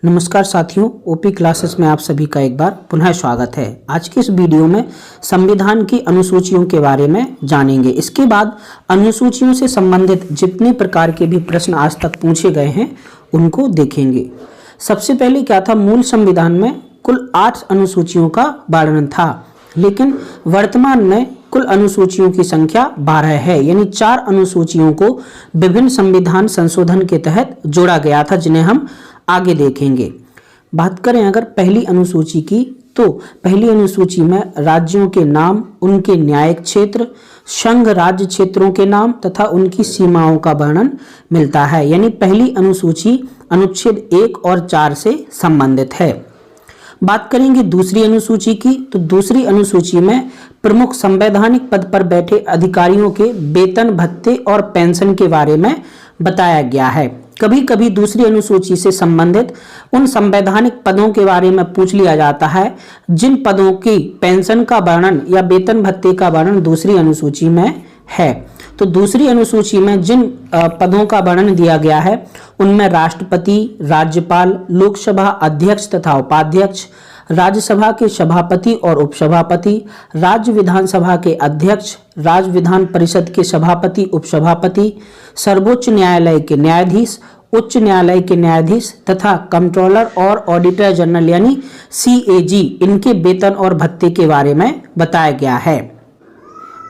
नमस्कार साथियों, OP classes में आप सभी का एक बार पुनः स्वागत है। आज की इस वीडियो में संविधान की अनुसूचियों के बारे में जानेंगे। इसके बाद अनुसूचियों से संबंधित जितने प्रकार के भी प्रश्न आज तक पूछे गए हैं उनको देखेंगे। सबसे पहले क्या था, मूल संविधान में कुल 8 अनुसूचियों का वर्णन था, लेकिन वर्तमान में कुल अनुसूचियों की संख्या 12 है, यानी 4 अनुसूचियों को विभिन्न संविधान संशोधन के तहत जोड़ा गया था, जिन्हें हम आगे देखेंगे। बात करें अगर पहली अनुसूची की, तो पहली अनुसूची में राज्यों के नाम, उनके न्यायिक क्षेत्र, संघ राज्य क्षेत्रों के नाम तथा उनकी सीमाओं का वर्णन मिलता है। यानी पहली अनुसूची अनुच्छेद 1 और 4 से संबंधित है। बात करेंगे दूसरी अनुसूची की, तो दूसरी अनुसूची में प्रमुख संवैधानिक पद पर बैठे अधिकारियों के वेतन, भत्ते और पेंशन के बारे में बताया गया है। कभी कभी दूसरी अनुसूची से संबंधित उन संवैधानिक पदों के बारे में पूछ लिया जाता है जिन पदों की पेंशन का वर्णन या वेतन भत्ते का वर्णन दूसरी अनुसूची में है। तो दूसरी अनुसूची में जिन पदों का वर्णन दिया गया है उनमें राष्ट्रपति, राज्यपाल, लोकसभा अध्यक्ष तथा उपाध्यक्ष, राज्यसभा के सभापति और उपसभापति, राज्य विधानसभा के अध्यक्ष, राज्य विधान परिषद के सभापति उपसभापति, सर्वोच्च न्यायालय के न्यायाधीश, उच्च न्यायालय के न्यायाधीश तथा कंट्रोलर और ऑडिटर जनरल यानी CAG, इनके वेतन और भत्ते के बारे में बताया गया है।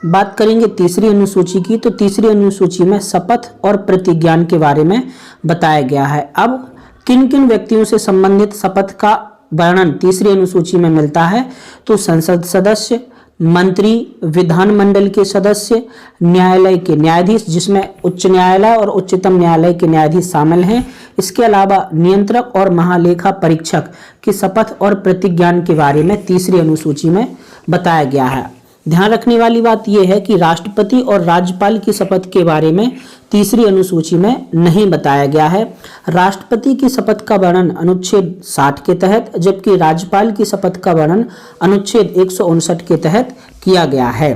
बात करेंगे तीसरी अनुसूची की, तो तीसरी अनुसूची में शपथ और प्रतिज्ञान के बारे में बताया गया है। अब किन किन व्यक्तियों से संबंधित शपथ का वर्णन तीसरी अनुसूची में मिलता है, तो संसद सदस्य, मंत्री, विधानमंडल के सदस्य, न्यायालय के न्यायाधीश जिसमें उच्च न्यायालय और उच्चतम न्यायालय के न्यायाधीश शामिल हैं, इसके अलावा नियंत्रक और महालेखा परीक्षक की शपथ और प्रतिज्ञान के बारे में तीसरी अनुसूची में बताया गया है। ध्यान रखने वाली बात यह है कि राष्ट्रपति और राज्यपाल की शपथ के बारे में तीसरी अनुसूची में नहीं बताया गया है। राष्ट्रपति की शपथ का वर्णन अनुच्छेद 60 के तहत, जबकि राज्यपाल की शपथ का वर्णन अनुच्छेद 159 के तहत किया गया है।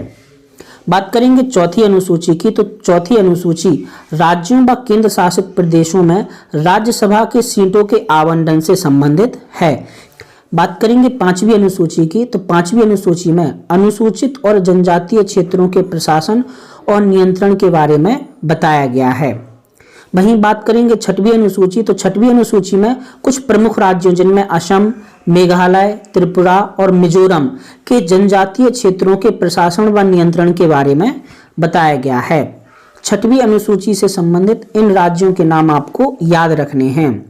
बात करेंगे चौथी अनुसूची की, तो चौथी अनुसूची राज्यों व केंद्र शासित प्रदेशों में राज्यसभा के सीटों के आवंटन से संबंधित है। बात करेंगे पांचवी अनुसूची की, तो पांचवी अनुसूची में अनुसूचित और जनजातीय क्षेत्रों के प्रशासन और नियंत्रण के बारे में बताया गया है। वहीं बात करेंगे छठवीं अनुसूची, तो छठवीं अनुसूची में कुछ प्रमुख राज्यों जिनमें असम, मेघालय, त्रिपुरा और मिजोरम के जनजातीय क्षेत्रों के प्रशासन व नियंत्रण के बारे में बताया गया है। छठवीं अनुसूची से संबंधित इन राज्यों के नाम आपको याद रखने हैं।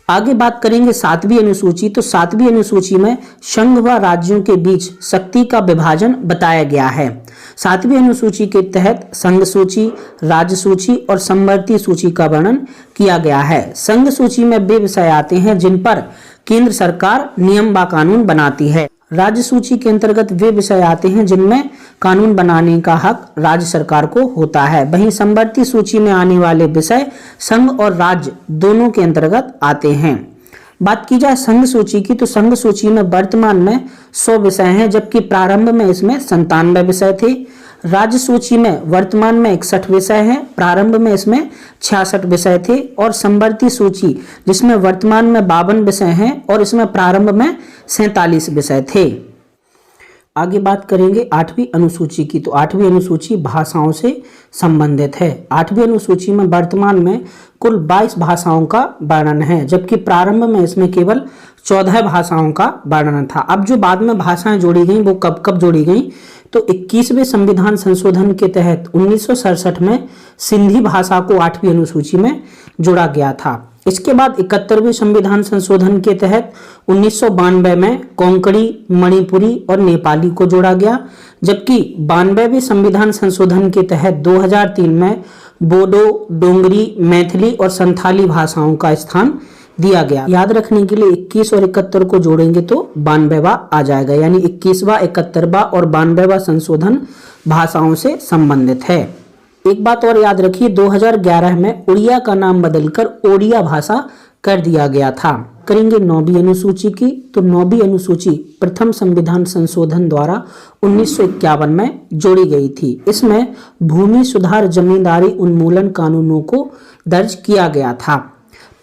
आगे बात करेंगे सातवीं अनुसूची, तो सातवीं अनुसूची में संघ व राज्यों के बीच शक्ति का विभाजन बताया गया है। सातवीं अनुसूची के तहत संघ सूची, राज्य सूची और समवर्ती सूची का वर्णन किया गया है। संघ सूची में वे विषय आते हैं जिन पर केंद्र सरकार नियम व कानून बनाती है। राज्य सूची के अंतर्गत वे विषय आते हैं जिनमें कानून बनाने का हक राज्य सरकार को होता है। वहीं समवर्ती सूची में आने वाले विषय संघ और राज्य दोनों के अंतर्गत आते हैं। बात की जाए संघ सूची की, तो संघ सूची में वर्तमान में 100 विषय हैं, जबकि प्रारंभ में इसमें 97 विषय थे। राज्य सूची में वर्तमान में 61 विषय हैं, प्रारंभ में इसमें 66 विषय थे। और समवर्ती सूची जिसमें वर्तमान में 52 विषय हैं और इसमें प्रारंभ में 47 विषय थे। आगे बात करेंगे 8वीं अनुसूची की, तो 8वीं अनुसूची भाषाओं से संबंधित है। 8वीं अनुसूची में वर्तमान में कुल 22 भाषाओं का वर्णन है, जबकि प्रारंभ में इसमें केवल 14 भाषाओं का वर्णन था। अब जो बाद में भाषाएं जोड़ी गई वो कब कब जोड़ी गई, तो 21वें संविधान संशोधन के तहत 1967 में सिंधी भाषा को 8वीं अनुसूची में जोड़ा गया था। इसके बाद 71वें संविधान संशोधन के तहत 1992 में कोंकणी, मणिपुरी और नेपाली को जोड़ा गया, जबकि 92वें संविधान संशोधन के तहत 2003 में बोडो, डोंगरी, मैथिली और संथाली भाषाओं का स्थान दिया गया। याद रखने के लिए 21 और 71 को जोड़ेंगे तो 92वां आ जाएगा, यानी 21वां, 71वां और 92वां संशोधन भाषाओं से संबंधित है। एक बात और याद रखिए, 2011 में उड़िया का नाम बदलकर ओडिया भाषा कर दिया गया था। करेंगे 9वीं अनुसूची की, तो 9वीं अनुसूची प्रथम संविधान संशोधन द्वारा 1951 में जोड़ी गई थी। इसमें भूमि सुधार, जमींदारी उन्मूलन कानूनों को दर्ज किया गया था।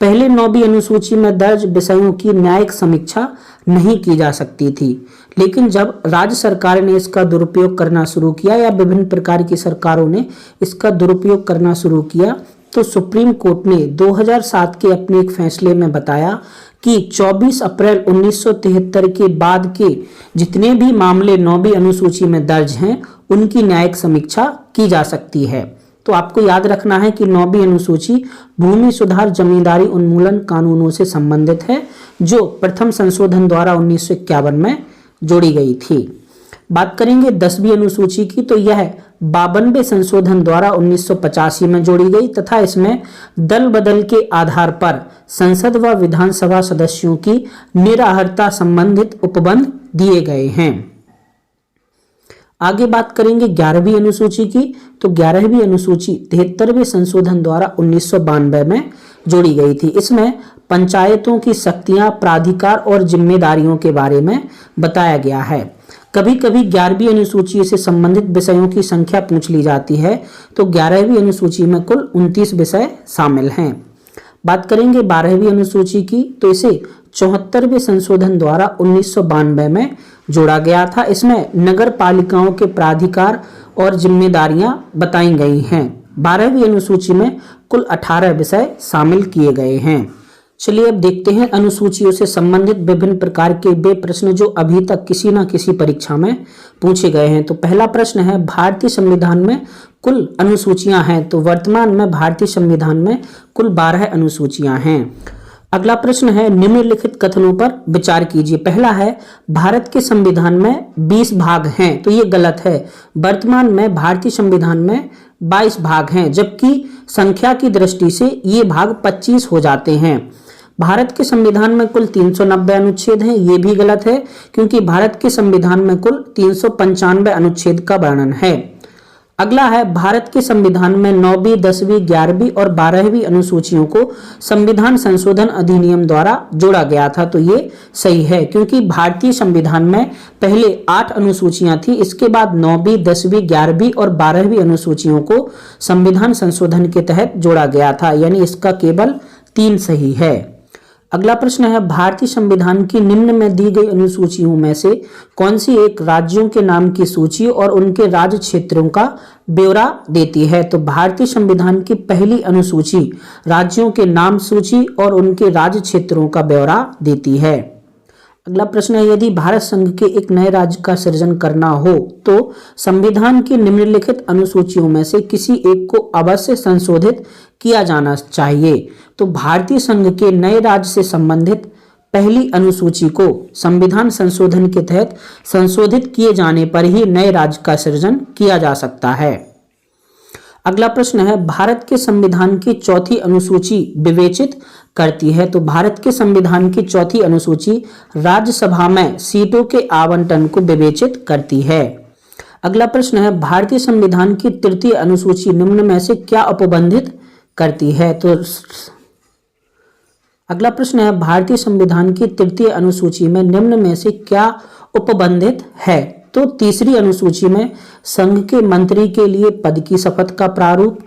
पहले 9वीं अनुसूची में दर्ज विषयों की न्यायिक समीक्षा नहीं की जा सकती थी, लेकिन जब राज्य सरकार ने इसका दुरुपयोग करना शुरू किया या विभिन्न प्रकार की सरकारों ने इसका दुरुपयोग करना शुरू किया, तो सुप्रीम कोर्ट ने 2007 के अपने एक फैसले में बताया कि 24 अप्रैल 1973 के बाद के जितने भी मामले 9वीं अनुसूची में दर्ज हैं, उनकी न्यायिक समीक्षा की जा सकती है। तो आपको याद रखना है कि 9वीं अनुसूची भूमि सुधार जमींदारी उन्मूलन कानूनों से संबंधित है, जो प्रथम संशोधन द्वारा 1951 में जोड़ी गई थी। बात करेंगे 10वीं अनुसूची की, तो यह 52वें संशोधन द्वारा 1985 में जोड़ी गई तथा इसमें दल बदल के आधार पर संसद व विधानसभा सदस्यों की निराहरता संबंधित उपबंध दिए गए हैं। आगे बात करेंगे 11वीं अनुसूची की, तो 11वीं अनुसूची 73वें संशोधन द्वारा 1992 में जोड़ी गई थी। इसमें पंचायतों की शक्तियां, प्राधिकार और जिम्मेदारियों के बारे में बताया गया है। कभी कभी 11वीं अनुसूची से संबंधित विषयों की संख्या पूछ ली जाती है, तो 11वीं अनुसूची में कुल 29 विषय शामिल हैं। बात करेंगे 12वीं अनुसूची की, तो इसे 74वें संशोधन द्वारा 1992 में जोड़ा गया था। इसमें नगर पालिकाओं के प्राधिकार और जिम्मेदारियां बताई गई हैं। 12वीं अनुसूची में कुल 18 विषय शामिल किए गए हैं। चलिए अब देखते हैं अनुसूचियों से संबंधित विभिन्न प्रकार के वे प्रश्न जो अभी तक किसी न किसी परीक्षा में पूछे गए हैं। तो पहला प्रश्न है, भारतीय संविधान में कुल अनुसूचियां हैं। तो वर्तमान में भारतीय संविधान में कुल 12 अनुसूचियां हैं। अगला प्रश्न है, निम्नलिखित कथनों पर विचार कीजिए। पहला है, भारत के संविधान में 20 भाग हैं। तो ये गलत है। वर्तमान में भारतीय संविधान में 22 भाग हैं, जबकि संख्या की दृष्टि से ये भाग 25 हो जाते हैं। भारत के संविधान में कुल 390 अनुच्छेद हैं। ये भी गलत है, क्योंकि भारत के संविधान में कुल 395 अनुच्छेद का वर्णन है। अगला है, भारत के संविधान में 9वीं, 10वीं, 11वीं और 12वीं अनुसूचियों को संविधान संशोधन अधिनियम द्वारा जोड़ा गया था। तो ये सही है, क्योंकि भारतीय संविधान में पहले 8 अनुसूचियां थी। इसके बाद 9वीं, 10वीं, 11वीं और 12वीं अनुसूचियों को संविधान संशोधन के तहत जोड़ा गया था, यानी इसका केवल 3 सही है। अगला प्रश्न है, भारतीय संविधान की निम्न में दी गई अनुसूचियों में से कौन सी एक राज्यों के नाम की सूची और उनके राज्य क्षेत्रों का ब्यौरा देती है। तो भारतीय संविधान की पहली अनुसूची राज्यों के नाम सूची और उनके राज्य क्षेत्रों का ब्यौरा देती है। अगला प्रश्न है, यदि भारत संघ के एक नए राज्य का सृजन करना हो तो संविधान की निम्नलिखित अनुसूचियों में से किसी एक को अवश्य संशोधित किया जाना चाहिए। तो भारतीय संघ के नए राज्य से संबंधित पहली अनुसूची को संविधान संशोधन के तहत संशोधित किए जाने पर ही नए राज्य का सृजन किया जा सकता है। अगला प्रश्न है, भारत के संविधान की चौथी अनुसूची विवेचित करती है। तो भारत के संविधान की चौथी अनुसूची राज्यसभा में सीटों के आवंटन को विवेचित करती है। अगला प्रश्न है, भारतीय संविधान की तृतीय अनुसूची निम्न में से क्या उपबंधित करती है। तो अगला प्रश्न है, भारतीय संविधान की तृतीय अनुसूची में निम्न में से क्या उपबंधित है। तो तीसरी अनुसूची में संघ के मंत्री के लिए पद की शपथ का प्रारूप,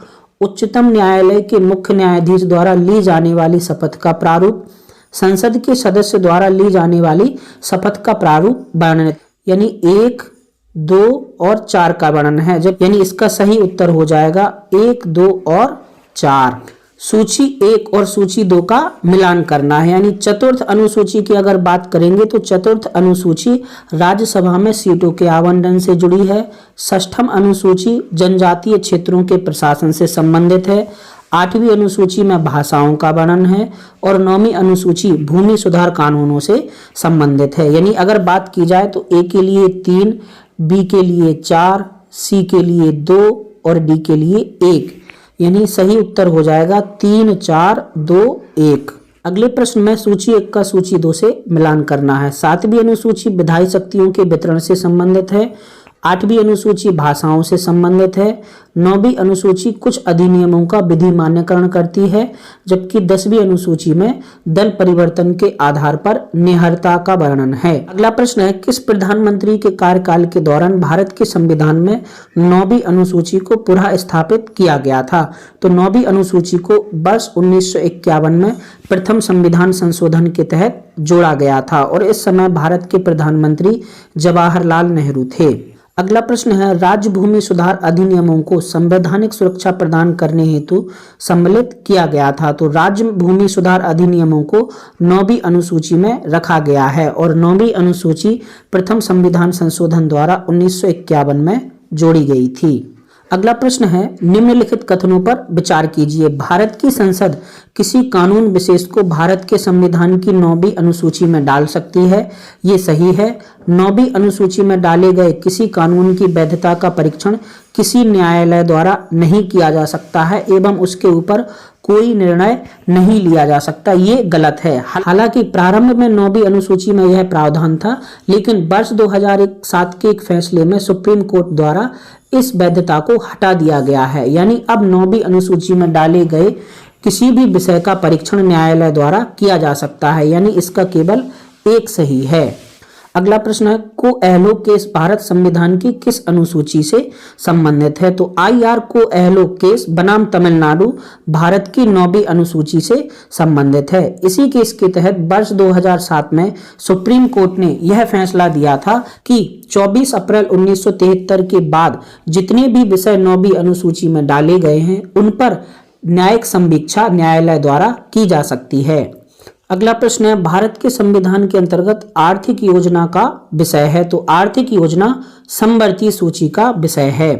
उच्चतम न्यायालय के मुख्य न्यायाधीश द्वारा ली जाने वाली शपथ का प्रारूप, संसद के सदस्य द्वारा ली जाने वाली शपथ का प्रारूप वर्णन, यानी 1, 2 और 4 का वर्णन है। जब यानी इसका सही उत्तर हो जाएगा 1, 2 और 4। सूची 1 और सूची 2 का मिलान करना है। यानी चतुर्थ अनुसूची की अगर बात करेंगे तो चतुर्थ अनुसूची राज्यसभा में सीटों के आवंटन से जुड़ी है। षष्ठम अनुसूची जनजातीय क्षेत्रों के प्रशासन से संबंधित है। 8वीं अनुसूची में भाषाओं का वर्णन है और 9वीं अनुसूची भूमि सुधार कानूनों से संबंधित है। यानी अगर बात की जाए तो ए के लिए 3, बी के लिए 4, सी के लिए 2 और डी के लिए 1, यानी सही उत्तर हो जाएगा 3, 4, 2, 1। अगले प्रश्न में सूची 1 का सूची 2 से मिलान करना है। 7वीं अनुसूची विधायी शक्तियों के वितरण से संबंधित है 8वीं अनुसूची भाषाओं से संबंधित है। 9वीं अनुसूची कुछ अधिनियमों का विधि मान्यकरण करती है, जबकि 10वीं अनुसूची में दल परिवर्तन के आधार पर निहरता का वर्णन है। अगला प्रश्न है, किस प्रधानमंत्री के कार्यकाल के दौरान भारत के संविधान में 9वीं अनुसूची को पुनः स्थापित किया गया था? तो 9वीं अनुसूची को वर्ष 1951 में प्रथम संविधान संशोधन के तहत जोड़ा गया था और इस समय भारत के प्रधानमंत्री जवाहरलाल नेहरू थे। अगला प्रश्न है, राज्य भूमि सुधार अधिनियमों को संवैधानिक सुरक्षा प्रदान करने हेतु सम्मिलित किया गया था। तो राज्य भूमि सुधार अधिनियमों को 9वीं अनुसूची में रखा गया है और 9वीं अनुसूची प्रथम संविधान संशोधन द्वारा 1951 में जोड़ी गई थी। अगला प्रश्न है, निम्नलिखित कथनों पर विचार कीजिए। भारत की संसद किसी कानून विशेष को भारत के संविधान की 9वीं अनुसूची में डाल सकती है, ये सही है। 9वीं अनुसूची में डाले गए किसी कानून की वैधता का परीक्षण किसी न्यायालय द्वारा नहीं किया जा सकता है एवं उसके ऊपर कोई निर्णय नहीं लिया जा सकता, ये गलत है। हालांकि प्रारंभ में 9वीं अनुसूची में यह प्रावधान था, लेकिन वर्ष 2007 के एक फैसले में सुप्रीम कोर्ट द्वारा इस वैधता को हटा दिया गया है, यानी अब 9वीं अनुसूची में डाले गए किसी भी विषय का परीक्षण न्यायालय द्वारा किया जा सकता है, यानी इसका केवल एक सही है। अगला प्रश्न है, कोएहलो केस भारत संविधान की किस अनुसूची से संबंधित है? तो IR कोएहलो केस बनाम तमिलनाडु भारत की 9वीं अनुसूची से संबंधित है। इसी केस के तहत वर्ष 2007 में सुप्रीम कोर्ट ने यह फैसला दिया था कि 24 अप्रैल 1973 के बाद जितने भी विषय 9वीं अनुसूची में डाले गए हैं उन पर न्यायिक संवीक्षा न्यायालय द्वारा की जा सकती है। अगला प्रश्न है, भारत के संविधान के अंतर्गत आर्थिक योजना का विषय है। तो आर्थिक योजना समवर्ती सूची का विषय है।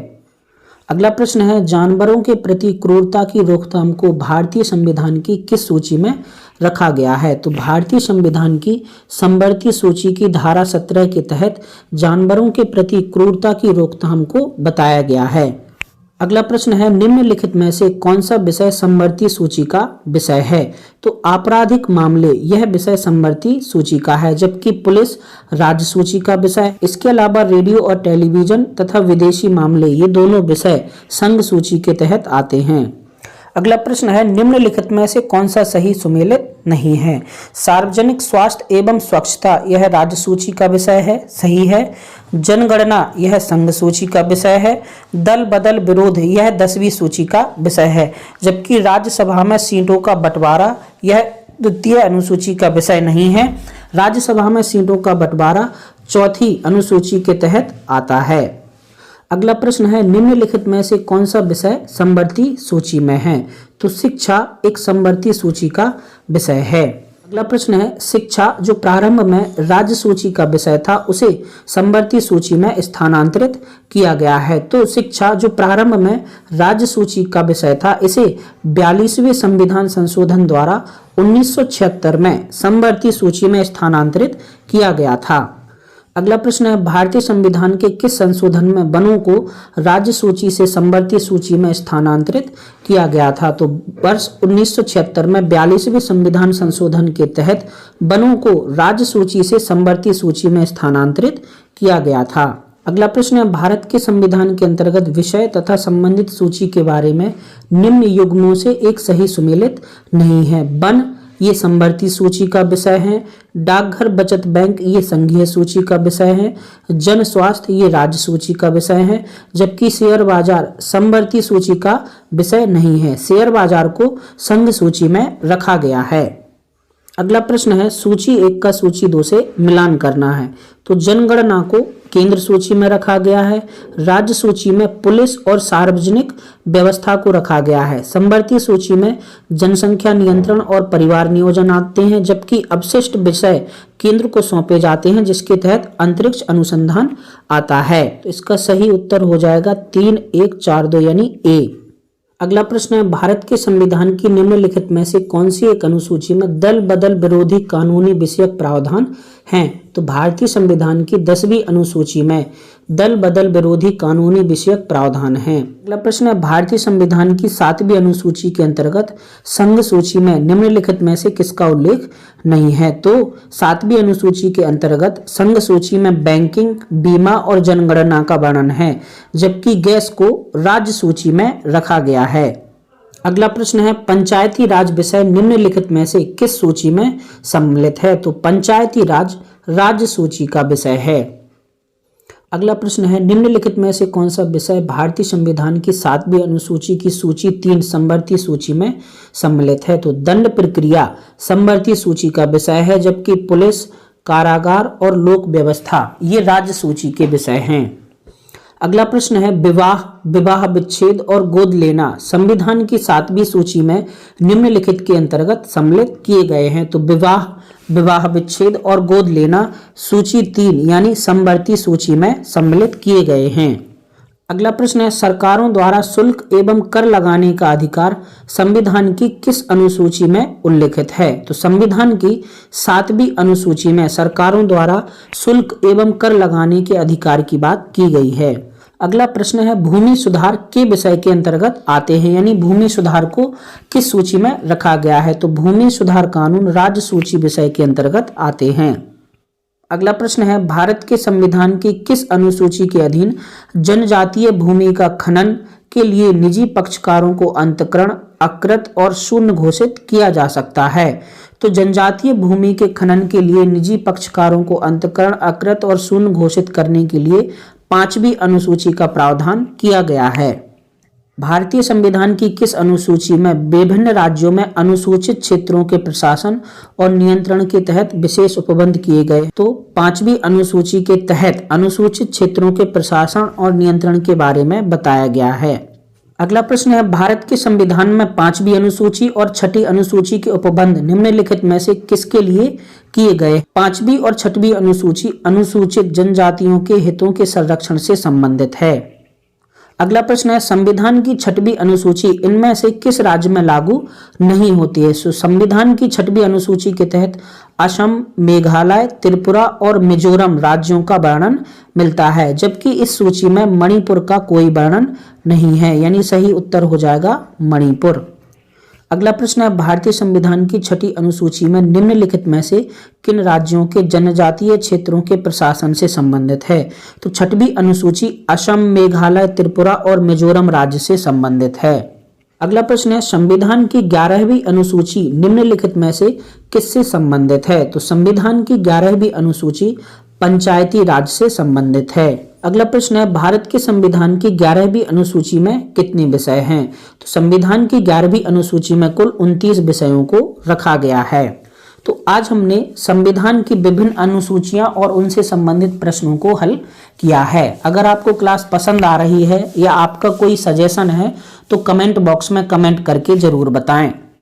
अगला प्रश्न है, जानवरों के प्रति क्रूरता की रोकथाम को भारतीय संविधान की किस सूची में रखा गया है? तो भारतीय संविधान की समवर्ती सूची की धारा 17 के तहत जानवरों के प्रति क्रूरता की रोकथाम को बताया गया है। अगला प्रश्न है, निम्नलिखित में से कौन सा विषय समवर्ती सूची का विषय है? तो आपराधिक मामले यह विषय समवर्ती सूची का है, जबकि पुलिस राज्य सूची का विषय। इसके अलावा रेडियो और टेलीविजन तथा विदेशी मामले ये दोनों विषय संघ सूची के तहत आते हैं। अगला प्रश्न है, निम्नलिखित में से कौन सा सही सुमेलित नहीं है? सार्वजनिक स्वास्थ्य एवं स्वच्छता यह राज्य सूची का विषय है, सही है। जनगणना यह संघ सूची का विषय है। दल बदल विरोध यह 10वीं सूची का विषय है, जबकि राज्यसभा में सीटों का बंटवारा यह द्वितीय अनुसूची का विषय नहीं है। राज्यसभा में सीटों का बंटवारा 4थी अनुसूची के तहत आता है। अगला प्रश्न है, निम्नलिखित में से कौन सा विषय समवर्ती सूची में है? तो शिक्षा एक समवर्ती सूची का विषय है। अगला प्रश्न है, शिक्षा जो प्रारंभ में राज्य सूची का विषय था उसे समवर्ती सूची में स्थानांतरित किया गया है। तो शिक्षा जो प्रारंभ में राज्य सूची का विषय था इसे 42वें संविधान संशोधन द्वारा 1976 में समवर्ती सूची में स्थानांतरित किया गया था। अगला प्रश्न है, भारतीय संविधान के किस संशोधन में वनों को राज्य सूची से समवर्ती सूची में स्थानांतरित किया गया था? तो वर्ष 1976 में 42वें संविधान संशोधन के तहत वनों को राज्य सूची से समवर्ती सूची में स्थानांतरित किया गया था। अगला प्रश्न है, भारत के संविधान के अंतर्गत विषय तथा संबंधित सूची के बारे में निम्न युग्मों से एक सही सुमेलित नहीं है। वन ये समवर्ती सूची का विषय है। डाकघर बचत बैंक ये संघीय सूची का विषय है। जन स्वास्थ्य ये राज्य सूची का विषय है, जबकि शेयर बाजार समवर्ती सूची का विषय नहीं है। शेयर बाजार को संघ सूची में रखा गया है। अगला प्रश्न है, सूची 1 का सूची 2 से मिलान करना है। तो जनगणना को केंद्र सूची में रखा गया है। राज्य सूची में पुलिस और सार्वजनिक व्यवस्था को रखा गया है। समवर्ती सूची में जनसंख्या नियंत्रण और परिवार नियोजन आते हैं, जबकि अवशिष्ट विषय केंद्र को सौंपे जाते हैं, जिसके तहत अंतरिक्ष अनुसंधान आता है। तो इसका सही उत्तर हो जाएगा 3, 1, 4, 2 यानी ए। अगला प्रश्न है, भारत के संविधान की निम्नलिखित में से कौन सी एक अनुसूची में दल बदल विरोधी कानूनी विषयक प्रावधान हैं? तो भारतीय संविधान की 10वीं अनुसूची में दल बदल विरोधी कानूनी विषयक प्रावधान हैं। अगला प्रश्न है, भारतीय संविधान की 7वीं अनुसूची के अंतर्गत संघ सूची में निम्नलिखित में से किसका उल्लेख नहीं है? तो 7वीं अनुसूची के अंतर्गत संघ सूची में बैंकिंग, बीमा और जनगणना का वर्णन है, जबकि गैस को राज्य सूची में रखा गया है। अगला प्रश्न है, पंचायती राज विषय निम्नलिखित में से किस सूची में सम्मिलित है? तो पंचायती राज राज्य सूची का विषय है। अगला प्रश्न है, निम्नलिखित में से कौन सा विषय भारतीय संविधान की 7वीं अनुसूची की सूची 3 समवर्ती सूची में सम्मिलित है? तो दंड प्रक्रिया समवर्ती सूची का विषय है, जबकि पुलिस, कारागार और लोक व्यवस्था ये राज्य सूची के विषय हैं। अगला प्रश्न है, विवाह विच्छेद और गोद लेना संविधान की 7वीं सूची में निम्नलिखित के अंतर्गत सम्मिलित किए गए हैं। तो विवाह विच्छेद और गोद लेना सूची 3 यानी समवर्ती सूची में सम्मिलित किए गए हैं। अगला प्रश्न है, सरकारों द्वारा शुल्क एवं कर लगाने का अधिकार संविधान की किस अनुसूची में उल्लिखित है? तो संविधान की 7वीं अनुसूची में सरकारों द्वारा शुल्क एवं कर लगाने के अधिकार की बात की गई है। अगला प्रश्न है, भूमि सुधार के विषय के अंतर्गत आते हैं, यानी भूमि सुधार को किस सूची में रखा गया है? तो भूमि सुधार कानून राज्य सूची विषय के अंतर्गत आते हैं। अगला प्रश्न है, भारत के संविधान की किस अनुसूची के अधीन जनजातीय भूमि का खनन के लिए निजी पक्षकारों को अंतःकरण, अकृत और शून्य घोषित किया जा सकता है? तो जनजातीय भूमि के खनन के लिए निजी पक्षकारों को अंतःकरण, अकृत और शून्य घोषित करने के लिए 5वीं अनुसूची का प्रावधान किया गया है। भारतीय संविधान की किस अनुसूची में विभिन्न राज्यों में अनुसूचित क्षेत्रों के प्रशासन और नियंत्रण के तहत विशेष उपबंध किए गए? तो 5वीं अनुसूची के तहत अनुसूचित क्षेत्रों के प्रशासन और नियंत्रण के बारे में बताया गया है। अगला प्रश्न है, भारत के संविधान में 5वीं अनुसूची और 6ठी अनुसूची के उपबंध निम्नलिखित में से किसके लिए किए गए? 5वीं और 6वीं अनुसूची अनुसूचित जनजातियों के हितों के संरक्षण से संबंधित है। अगला प्रश्न है, संविधान की 6वीं अनुसूची इनमें से किस राज्य में लागू नहीं होती है? संविधान की 6वीं अनुसूची के तहत असम, मेघालय, त्रिपुरा और मिजोरम राज्यों का वर्णन मिलता है, जबकि इस सूची में मणिपुर का कोई वर्णन नहीं है, यानी सही उत्तर हो जाएगा मणिपुर। अगला प्रश्न है, भारतीय संविधान की 6ठी अनुसूची में निम्नलिखित में से किन राज्यों के जनजातीय क्षेत्रों के प्रशासन से संबंधित है? तो 6वीं अनुसूची असम, मेघालय, त्रिपुरा और मिजोरम राज्य से संबंधित है। अगला प्रश्न है, संविधान की 11वीं अनुसूची निम्नलिखित में से किससे संबंधित है? तो संविधान की 11वीं अनुसूची पंचायती राज से संबंधित है। अगला प्रश्न है, भारत के संविधान की 11वीं अनुसूची में कितने विषय हैं? तो संविधान की 11वीं अनुसूची में कुल 29 विषयों को रखा गया है। तो आज हमने संविधान की विभिन्न अनुसूचियां और उनसे संबंधित प्रश्नों को हल किया है। अगर आपको क्लास पसंद आ रही है या आपका कोई सजेशन है तो कमेंट बॉक्स में कमेंट करके जरूर बताएं।